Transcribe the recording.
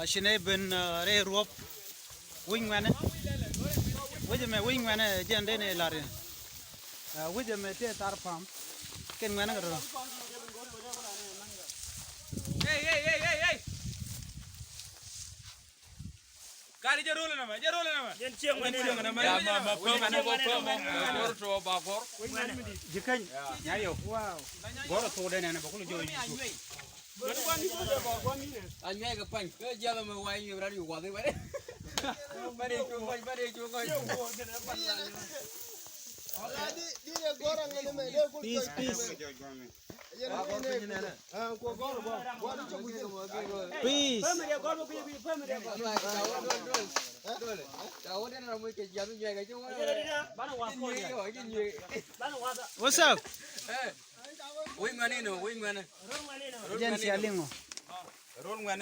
Shine ben re ruop wing man wije me wing man jende ne lare wije me te tar pam ken man ngaro hey kali jarole na ma jen cieng ma ya ma ko to ba gor jikan nyayo wow goro to de ne bakulu joyi anh nghe cái phanh cái giờ mà quay nhiều ra nhiều quá thế vậy ba đi chuông coi peace peace what's up wing man ini wing man jen sialingo roll man